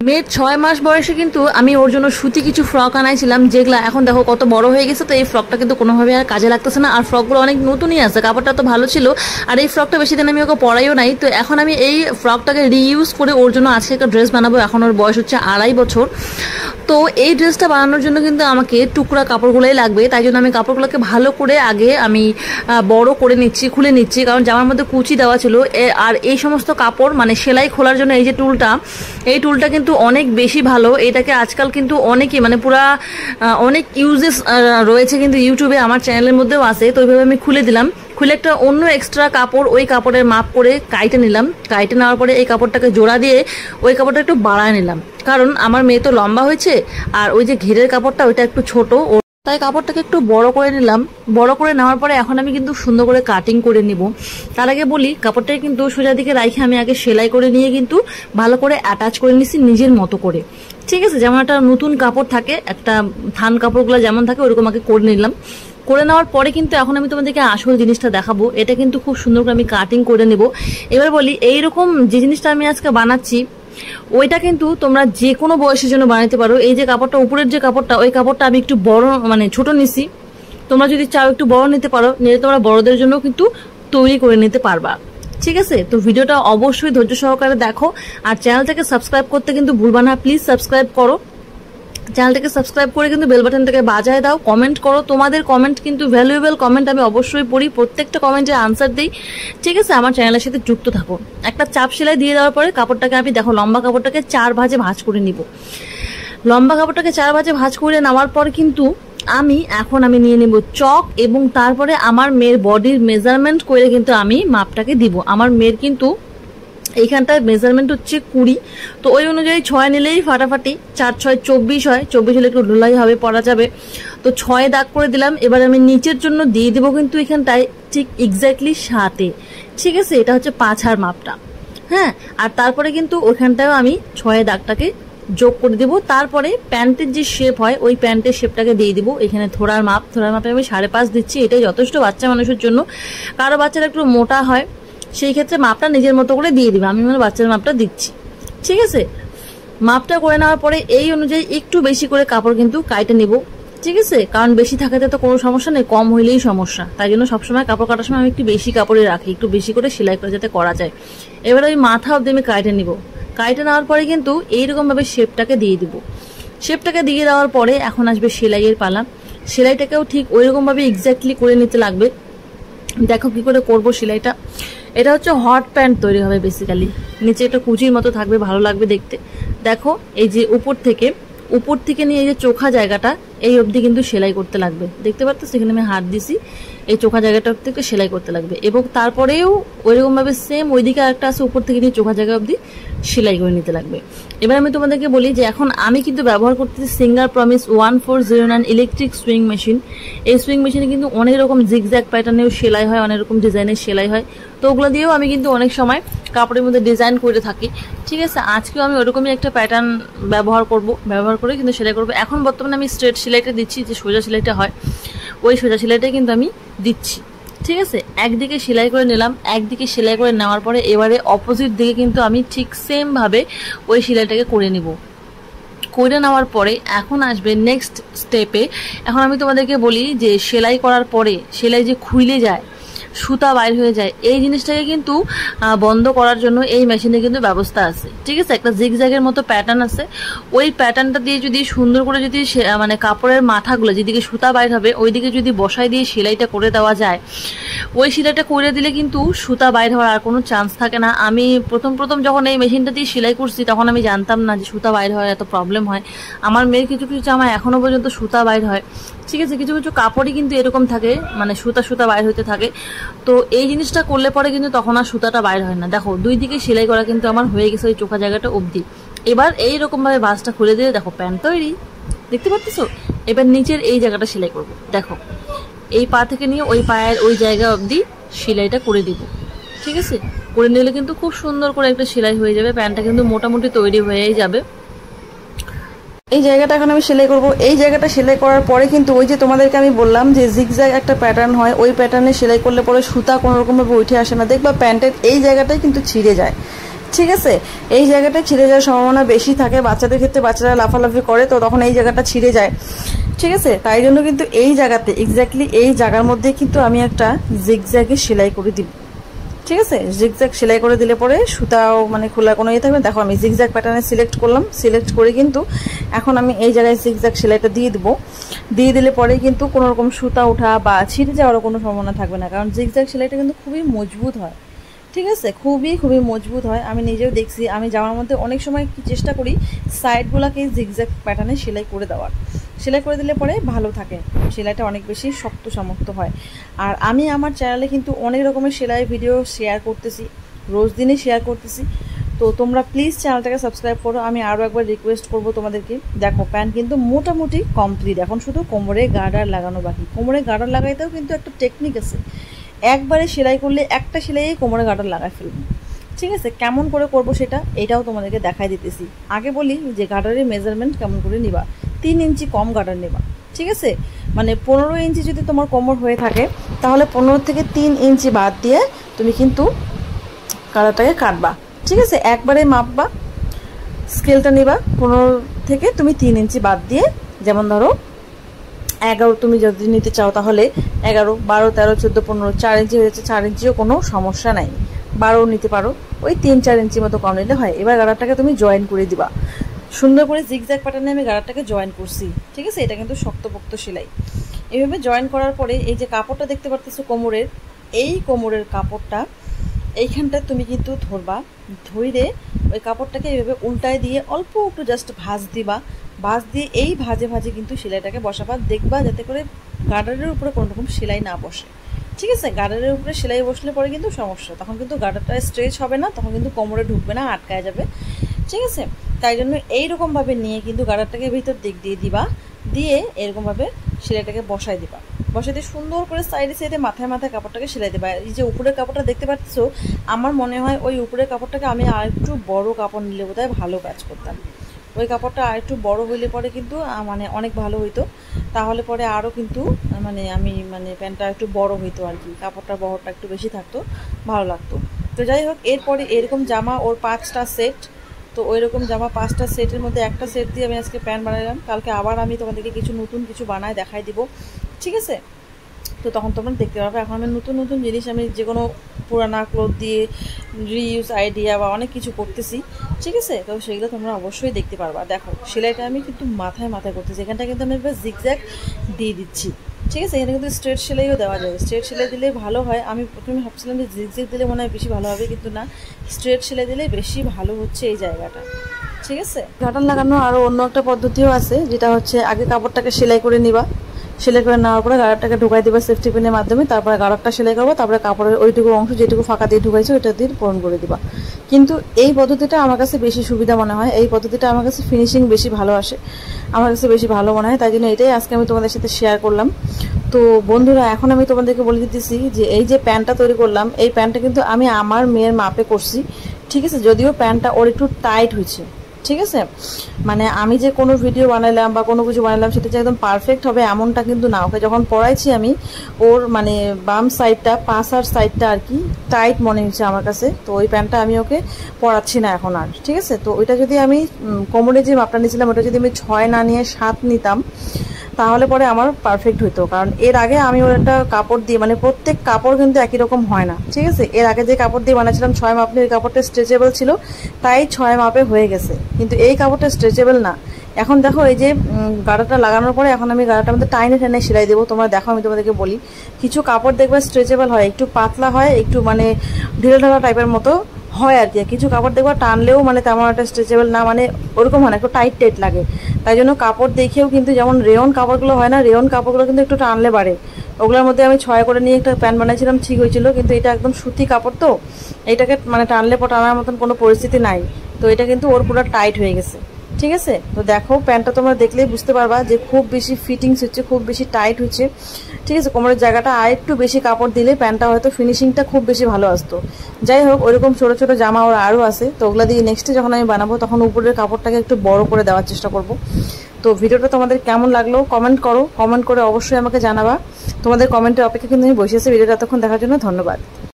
মেয়ের 6 মাস বয়সে কিন্তু আমি ওর জন্য সুতি কিছু ফ্রক আনাইছিলাম, যেগুলো এখন দেখো কত বড় হয়ে গেছে। তো এই ফ্রকটা কিন্তু কোনোভাবে আর কাজে লাগতেছে না, আর ফ্রকগুলো অনেক নতুনই আছে, কাপড়টা তো ভালো ছিল। আর এই ফ্রকটা বেশি দিন আমি ওকে পরাইও নাই। তো এখন আমি এই ফ্রকটাকে রিইউজ করে ওর জন্য আজকে একটা ড্রেস বানাবো। এখন ওর বয়স হচ্ছে 2.5 বছর। তো এই ড্রেসটা বানানোর জন্য কিন্তু আমাকে টুকরা কাপড়গুলোই লাগবে। তাই জন্য আমি কাপড়গুলোকে ভালো করে আগে আমি বড় করে নিচ্ছি, খুলে নিচ্ছি, কারণ জামার মধ্যে কুচি দেওয়া ছিল। আর এই সমস্ত কাপড় মানে সেলাই খোলার জন্য এই যে টুলটা, এই টুলটা কিন্তু অনেক বেশি ভালো। এটাকে আজকাল কিন্তু অনেকেই মানে পুরা অনেক ইউজেস রয়েছে কিন্তু ইউটিউবে, আমার চ্যানেলের মধ্যেও আছে। তো ওইভাবে আমি খুলে দিলাম, খুলে একটা অন্য এক্সট্রা কাপড় ওই কাপড়ের মাপ করে কাইটে নিলাম। কাইটে নেওয়ার পরে এই কাপড়টাকে জোড়া দিয়ে ওই কাপড়টা একটু বাড়ায় নিলাম, কারণ আমার মেয়ে তো লম্বা হয়েছে আর ওই যে ঘেরের কাপড়টা ওইটা একটু ছোট, তাই কাপড়টাকে একটু বড় করে নিলাম। বড় করে নেওয়ার পরে এখন আমি কিন্তু সুন্দর করে কাটিং করে নিব। তার আগে বলি, কাপড়টাকে কিন্তু সোজা দিকে রাখে আমি আগে সেলাই করে নিয়ে কিন্তু ভালো করে অ্যাটাচ করে নিছি নিজের মতো করে। ঠিক আছে, যেমন একটা নতুন কাপড় থাকে, একটা থান কাপড়গুলো যেমন থাকে ওরকম আগে করে নিলাম। করে নেওয়ার পরে কিন্তু এখন আমি তোমাদেরকে আসল জিনিসটা দেখাবো। এটা কিন্তু খুব সুন্দর করে আমি কাটিং করে নেব। এবার বলি, এইরকম যে জিনিসটা আমি আজকে বানাচ্ছি ওইটা কিন্তু তোমরা যে কোনো বয়সের জন্য বানাতে পারো। এই যে কাপড়টা, উপরের যে কাপড়টা, ওই কাপড়টা আমি একটু বড় মানে ছোট নিছি। তোমরা যদি চাও একটু বড় নিতে পারো, নিলে তোমরা বড়দের জন্য কিন্তু তৈরি করে নিতে পারবা। ঠিক আছে, তো ভিডিওটা অবশ্যই ধৈর্য সহকারে দেখো। আর চ্যানেলটাকে সাবস্ক্রাইব করতে কিন্তু ভুলবা না, প্লিজ সাবস্ক্রাইব করো। চ্যানেলটাকে সাবস্ক্রাইব করে কিন্তু বেল বাটনটাকে বাজায় দাও, কমেন্ট করো। তোমাদের কমেন্ট কিন্তু ভ্যালুয়েবল কমেন্ট, আমি অবশ্যই পড়ি, প্রত্যেকটা কমেন্টের আনসার দিই। ঠিক আছে, আমার চ্যানেলের সাথে যুক্ত থাকো। একটা চাপ সেলাই দিয়ে দেওয়ার পরে কাপড়টাকে আমি দেখো লম্বা কাপড়টাকে 4 ভাঁজে ভাঁজ করে নিব। লম্বা কাপড়টাকে 4 ভাঁজে ভাঁজ করে নেওয়ার পর কিন্তু এখন আমি নিয়ে নেব চক, এবং তারপরে আমার মেয়ের বডির মেজারমেন্ট করে কিন্তু আমি মাপটাকে দিব। আমার মেয়ের কিন্তু এইখানটায় মেজারমেন্ট হচ্ছে 20, তো ওই অনুযায়ী 6 নিলেই ফাটাফাটি। 4 6 24 হয়, 24 হলে একটু ঢোলাই হবে, পরা যাবে। তো 6 দাগ করে দিলাম। এবার আমি নিচের জন্য দিয়ে দেবো কিন্তু এখানটায় ঠিক এক্স্যাক্টলি 7-এ। ঠিক আছে, এটা হচ্ছে পাছার মাপটা। হ্যাঁ, আর তারপরে কিন্তু ওইখানটায়ও আমি 6 দাগটাকে যোগ করে দিব। তারপরে প্যান্টের যে শেপ হয় ওই প্যান্টের শেপটাকে দিয়ে দিব। এখানে থোড়ার মাপে আমি 5.5 দিচ্ছি। এটাই যথেষ্ট বাচ্চা মানুষের জন্য। কারো বাচ্চারা একটু মোটা হয়, সেই ক্ষেত্রে মাপটা নিজের মতো করে দিয়ে দিবে। আমি মানে বাচ্চার মাপটা দিচ্ছি। ঠিক আছে, মাপটা করে নেওয়ার পরে এই অনুযায়ী একটু বেশি করে কাপড় কিন্তু কাটে নিব। ঠিক আছে, কারণ বেশি থাকাতে তো কোনো সমস্যা নেই, কম হইলেই সমস্যা। তাই জন্য সবসময় কাপড় কাটার সময় আমি একটু বেশি কাপড়ে রাখি, একটু বেশি করে সেলাই করে যাতে করা যায়। এবার ওই মাথা অবধি আমি কাটে নিব। কাটে নেওয়ার পরে কিন্তু এইরকম ভাবে শেপটাকে দিয়ে দিব। শেপটাকে দিয়ে দেওয়ার পরে এখন আসবে সেলাইয়ের পালা। সেলাইটাকেও ঠিক ওইরকম ভাবে এক্স্যাক্টলি করে নিতে লাগবে। দেখো কি করে করব সেলাইটা। এটা হচ্ছে হট প্যান্ট তৈরি হবে বেসিক্যালি। নিচে একটা কুচির মতো থাকবে, ভালো লাগবে দেখতে। দেখো, এই যে উপর থেকে নিয়ে এই যে চোখা জায়গাটা এই অবধি কিন্তু সেলাই করতে লাগবে। দেখতে পাচ্ছ, সেখানে আমি হাত দিছি, এই চোখা জায়গাটা থেকে সেলাই করতে লাগবে। এবং তারপরেও ওইরকম ভাবে সেম ওইদিকে আরেকটা আছে, উপর থেকে নিয়ে চোখা জায়গা অবধি সেলাই করে নিতে লাগবে। এবার আমি তোমাদেরকে বলি যে এখন আমি কিন্তু ব্যবহার করতেছি singer promise 1409 electric sewing machine. এই সুইং মেশিনে কিন্তু অনেক রকম জিগজ্যাগ প্যাটার্নেও সেলাই হয়, অনেক রকম ডিজাইনের সেলাই হয়। তো ওগুলো দিয়েও আমি কিন্তু অনেক সময় কাপড়ের মধ্যে ডিজাইন করে থাকি। ঠিক আছে, আজকেও আমি ওরকমই একটা প্যাটার্ন ব্যবহার করে কিন্তু সেলাই করবো। এখন বর্তমানে আমি স্ট্রেট সেলাইটা দিচ্ছি, যে সোজা সেলাইটা হয় ওই সোজা সেলাইটাই কিন্তু আমি দিচ্ছি। ঠিক আছে, একদিকে সেলাই করে নিলাম। একদিকে সেলাই করে নেওয়ার পরে এবারে অপোজিট দিকে কিন্তু আমি ঠিক সেম ভাবে ওই সেলাইটাকে করে নিব। করে নেওয়ার পরে এখন আসবে নেক্সট স্টেপে। এখন আমি তোমাদেরকে বলি যে সেলাই করার পরে সেলাই যে খুলে যায়, সুতা বাইর হয়ে যায়, এই জিনিসটাকে কিন্তু বন্ধ করার জন্য এই মেশিনে কিন্তু ব্যবস্থা আছে। ঠিক আছে, একটা জিগজ্যাগের মতো প্যাটার্ন আছে। ওই প্যাটার্নটা দিয়ে যদি সুন্দর করে যদি মানে কাপড়ের মাথাগুলো যেদিকে সুতা বাইর হবে ওইদিকে যদি বসাই দিয়ে সেলাইটা করে দেওয়া যায়, ওই সেলাইটা করে দিলে কিন্তু সুতা বাইর হওয়ার আর কোনো চান্স থাকে না। আমি প্রথম যখন এই মেশিনটা দিয়ে সেলাই করছি তখন আমি জানতাম না যে সুতা বাইর হয়, এত প্রবলেম হয়। আমার মেয়ের কিছু জামা এখনো পর্যন্ত সুতা বাইর হয়। ঠিক আছে, কিছু কাপড়ই কিন্তু এরকম থাকে, মানে সুতা বাইর হইতে থাকে। তো এই জিনিসটা করলে পরে কিন্তু তখন আর সুতাটা বাইর হয় না। দেখো, দুই দিকে সেলাই করা কিন্তু আমার হয়ে গেছে ওই চোখা জায়গাটা অবধি। এবার এইরকম ভাবে ভাঁজটা খুলে দিয়ে দেখো প্যান্ট তৈরি। দেখতে পাচ্ছ? এবার নিচের এই জায়গাটা সেলাই করব। দেখো, এই পা থেকে নিয়ে ওই পায়ের ওই জায়গা অবধি সেলাইটা করে দিব। ঠিক আছে, করে নিলে কিন্তু খুব সুন্দর করে একটা সেলাই হয়ে যাবে। প্যান্টটা কিন্তু মোটামুটি তৈরি হয়েই যাবে। এই জায়গাটা এখন আমি সেলাই করব। এই জায়গাটা সেলাই করার পরে কিন্তু ওই যে তোমাদেরকে আমি বললাম যে জিগজ্যাগ একটা প্যাটার্ন হয়, ওই প্যাটার্নে সেলাই করলে পরে সুতা কোনো রকম ভাবে উঠে আসে না। দেখবা প্যান্টের এই জায়গাটাই কিন্তু ছিঁড়ে যায়। ঠিক আছে। এই জায়গাটা ছিঁড়ে যাওয়ার সম্ভাবনা বেশি থাকে, বাচ্চাদের ক্ষেত্রে বাচ্চারা লাফালাফি করে তো তখন এই জায়গাটা ছিঁড়ে যায়, ঠিক আছে। তাই জন্য কিন্তু এই জায়গাতে এক্স্যাক্টলি এই জায়গার মধ্যে কিন্তু আমি একটা জিগজ্যাগে সেলাই করে দিব, ঠিক আছে। জিগজ্যাগ সেলাই করে দিলে পরে সুতাও মানে খোলা কোনো ইয়ে থাকবে। দেখো আমি জিগজ্যাগ প্যাটার্নে সিলেক্ট করলাম, সিলেক্ট করে কিন্তু এখন আমি এই জায়গায় জিগজ্যাগ সেলাইটা দিয়ে দেবো। দিয়ে দিলে পরে কিন্তু কোনো রকম সুতা ওঠা বা ছিঁড়ে যাওয়ারও কোনো সম্ভাবনা থাকবে না, কারণ জিগজ্যাগ সেলাইটা কিন্তু খুবই মজবুত হয়, ঠিক আছে, খুবই মজবুত হয়। আমি নিজেও দেখছি, আমি জামার মধ্যে অনেক সময় কি চেষ্টা করি সাইডগুলোকে জিগজ্যাগ প্যাটার্নে সেলাই করে দেওয়ার, সেলাই করে দিলে পরে ভালো থাকে, সেলাইটা অনেক বেশি শক্ত সামর্থ্য হয়। আর আমি আমার চ্যানেলে কিন্তু অনেক রকমের সেলাই ভিডিও শেয়ার করতেছি, রোজ দিনই শেয়ার করতেছি, তো তোমরা প্লিজ চ্যানেলটাকে সাবস্ক্রাইব করো। আমি আরও একবার রিকোয়েস্ট করবো তোমাদেরকে। দেখো প্যান্ট কিন্তু মোটামুটি কমপ্লিট, এখন শুধু কোমরে গার্ডার লাগানো বাকি। কোমরে গার্ডার লাগাইতেও কিন্তু একটা টেকনিক আছে, একবারে সেলাই করলে একটা সেলাইয়ে কোমরে গার্ডার লাগাই ফেলবো, ঠিক আছে। কেমন করে করব সেটা এটাও তোমাদেরকে দেখাই দিতেছি। আগে বলি যে গার্ডারের মেজারমেন্ট কেমন করে নিবা। 3 ইঞ্চি কম গার্ডার নেবা, ঠিক আছে। মানে 15 ইঞ্চি যদি তোমার কোমর হয়ে থাকে তাহলে 15 থেকে 3 ইঞ্চি বাদ দিয়ে তুমি কিন্তু গার্ডারটাকে কাটবা, ঠিক আছে। একবারে মাপবা, স্কেলটা নিবা, 15 থেকে তুমি 3 ইঞ্চি বাদ দিয়ে, যেমন ধরো 11 তুমি যদি নিতে চাও তাহলে 11, 12, 13, 14, 15, 4 ইঞ্চি হয়েছে, 4 ইঞ্চিও কোনো সমস্যা নাই, 12 নিতে পারো, ওই 3-4 ইঞ্চি মতো কম নিলে হয়। এবার গার্ডারটাকে তুমি জয়েন করে দিবা, সুন্দর করে জিগজ্যাগ প্যাটার্নে আমি গার্ডারটাকে জয়েন করছি, ঠিক আছে। এটা কিন্তু শক্তপোক্ত সেলাই। এইভাবে জয়েন করার পরে এই যে কাপড়টা দেখতে পারতেছো কোমরের, এই কোমরের কাপড়টা এইখানটা তুমি কিন্তু ধরবা, ধরে ওই কাপড়টাকে এইভাবে উল্টায় দিয়ে অল্প একটু জাস্ট ভাঁজ দিবা, ভাঁজ দিয়ে এই ভাঁজে কিন্তু সেলাইটাকে বসাবা। দেখবা যাতে করে গার্ডারের উপরে কোনো রকম সেলাই না বসে, ঠিক আছে। গার্ডারের উপরে সেলাই বসলে পরে কিন্তু সমস্যা, তখন কিন্তু গার্ডারটা স্ট্রেচ হবে না, তখন কিন্তু কোমরে ঢুকবে না, আটকায় যাবে, ঠিক আছে। তাই জন্য এইরকমভাবে নিয়ে কিন্তু গার্ডারটাকে ভিতর দিক দিয়ে দিবা, দিয়ে এরকমভাবে সেলাইটাকে বসাই দিবা, বসাই দিয়ে সুন্দর করে সাইডে মাথায় কাপড়টাকে সেলাই দেবা। এই যে উপরের কাপড়টা দেখতে পাচ্ছ, আমার মনে হয় ওই উপরের কাপড়টাকে আমি আর একটু বড় কাপড় নিলে বোধহয় ভালো কাজ করতাম। ওই কাপড়টা আর একটু বড় হইলে পরে কিন্তু মানে অনেক ভালো হইতো, তাহলে পরে আরও কিন্তু মানে আমি মানে প্যান্টটা একটু বড় হইতো আর কি, কাপড়টা বড়টা একটু বেশি থাকতো, ভালো লাগতো। তো যাই হোক, এরপরে এরকম জামা ওর 5টা সেট, তো ওই রকম জামা 5টা সেটের মধ্যে একটা সেট দিয়ে আমি আজকে প্যান্ট বানালাম। কালকে আবার আমি তোমাদেরকে কিছু নতুন কিছু বানায় দেখাই দিব, ঠিক আছে। তো তখন তোমরা দেখতে পাবে। এখন আমি নতুন জিনিস, আমি যে কোনো পুরানা ক্লোথ দিয়ে রিইউজ আইডিয়া বা অনেক কিছু করতেছি, ঠিক আছে। তো সেগুলো তোমরা অবশ্যই দেখতে পারবা। দেখো সেলাইটা আমি কিন্তু মাথায় করতেছি, এখানটা কিন্তু আমি এবার জিগজ্যাগ দিয়ে দিচ্ছি, ঠিক আছে। এখানে কিন্তু স্ট্রেট সেলাইও দেওয়া যায়, স্ট্রেট সেলাই দিলে ভালো হয়। আমি প্রথমে ভাবছিলাম যে জিগজ্যাগ দিলে মনে হয় বেশি ভালো হবে, কিন্তু না, স্ট্রেট সেলাই দিলে বেশি ভালো হচ্ছে এই জায়গাটা, ঠিক আছে। গার্ডার লাগানো আরও অন্য একটা পদ্ধতিও আছে, যেটা হচ্ছে আগে কাপড়টাকে সেলাই করে নিবা, সেলাই করে নেওয়ার পরে গার্ডারটাকে ঢুকাই দিবা সেফটি পিনের মাধ্যমে, তারপরে গার্ডারটা সেলাই করবো, তারপরে কাপড়ের ওইটুকু অংশ যেটুকু ফাঁকা দিয়ে ঢুকাইছে ওইটা দিয়ে পূরণ করে দিবা। কিন্তু এই পদ্ধতিটা আমার কাছে বেশি সুবিধা মনে হয়, এই পদ্ধতিটা আমার কাছে ফিনিশিং বেশি ভালো আসে, আমার কাছে বেশি ভালো মনে হয়, তাই জন্য এটাই আজকে আমি তোমাদের সাথে শেয়ার করলাম। তো বন্ধুরা, এখন আমি তোমাদেরকে বলে দিতেছি যে এই যে প্যান্টটা তৈরি করলাম, এই প্যান্টটা কিন্তু আমি আমার মেয়ের মাপে করছি, ঠিক আছে। যদিও প্যান্টটা ওর একটু টাইট হয়েছে, ঠিক আছে। মানে আমি যে কোনো ভিডিও বানাইলাম বা কোনো কিছু বানাইলাম সেটা যে একদম পারফেক্ট হবে এমনটা কিন্তু না। ওকে যখন পড়াইছি আমি, ওর মানে বাম সাইডটা, পাশার সাইডটা আর কি টাইট মনে হচ্ছে আমার কাছে, তো ওই প্যান্টটা আমি ওকে পরাচ্ছি না এখন আর, ঠিক আছে। তো ওইটা যদি আমি কোমরে যে মাপটা নিয়েছিলাম ওটা যদি আমি 6 না নিয়ে 7 নিতাম তাহলে পরে আমার পারফেক্ট হইতো, কারণ এর আগে আমি ওর একটা কাপড় দিয়ে, মানে প্রত্যেক কাপড় কিন্তু একই রকম হয় না, ঠিক আছে। এর আগে যে কাপড় দিয়ে বানাচ্ছিলাম 6 মাপ নিয়ে, ওই কাপড়টা স্ট্রেচেবল ছিল তাই 6 মাপে হয়ে গেছে, কিন্তু এই কাপড়টা স্ট্রেচেবল না। এখন দেখো এই যে গাড়াটা লাগানোর পরে এখন আমি গাড়াটার মধ্যে টাইনে সেলাই দেবো। তোমরা দেখো, আমি তোমাদেরকে বলি, কিছু কাপড় দেখবে স্ট্রেচেবল হয়, একটু পাতলা হয়, একটু মানে ঢিলা ঢালা টাইপের মতো হয় আর কি। কিছু কাপড় দেখবা টানলেও মানে তেমন একটা স্ট্রেচেবল না, মানে ওরকম হয় না, একটু টাইট লাগে। তাই জন্য কাপড় দেখেও কিন্তু, যেমন রেয়ন কাপড়গুলো হয় না, রেয়ন কাপড়গুলো কিন্তু একটু টানলে বাড়ে। ওগুলোর মধ্যে আমি 6 করে নিয়ে একটা প্যান্ট বানাইছিলাম, ঠিক হয়েছিল, কিন্তু এটা একদম সুতি কাপড়, তো এটাকে মানে টানলে টানার মতন কোনো পরিস্থিতি নাই, তো এটা কিন্তু ওর পুরো টাইট হয়ে গেছে, ঠিক আছে। তো দেখো প্যান্টটা তোমরা দেখলেই বুঝতে পারবা যে খুব বেশি ফিটিংস হচ্ছে, খুব বেশি টাইট হচ্ছে, ঠিক আছে। কোমরের জায়গাটা আর একটু বেশি কাপড় দিলে প্যান্টটা হয়তো ফিনিশিংটা খুব বেশি ভালো আসতো। যাই হোক, ওইরকম ছোটো ছোটো জামা ওর আরও আছে, তো ওগুলো দিয়ে নেক্সটে যখন আমি বানাবো তখন উপরের কাপড়টাকে একটু বড় করে দেওয়ার চেষ্টা করব। তো ভিডিওটা তোমাদের কেমন লাগলো কমেন্ট করো, কমেন্ট করে অবশ্যই আমাকে জানাবা। তোমাদের কমেন্টের অপেক্ষা কিন্তু আমি বসে আছি। ভিডিওটা এতক্ষণ দেখার জন্য ধন্যবাদ।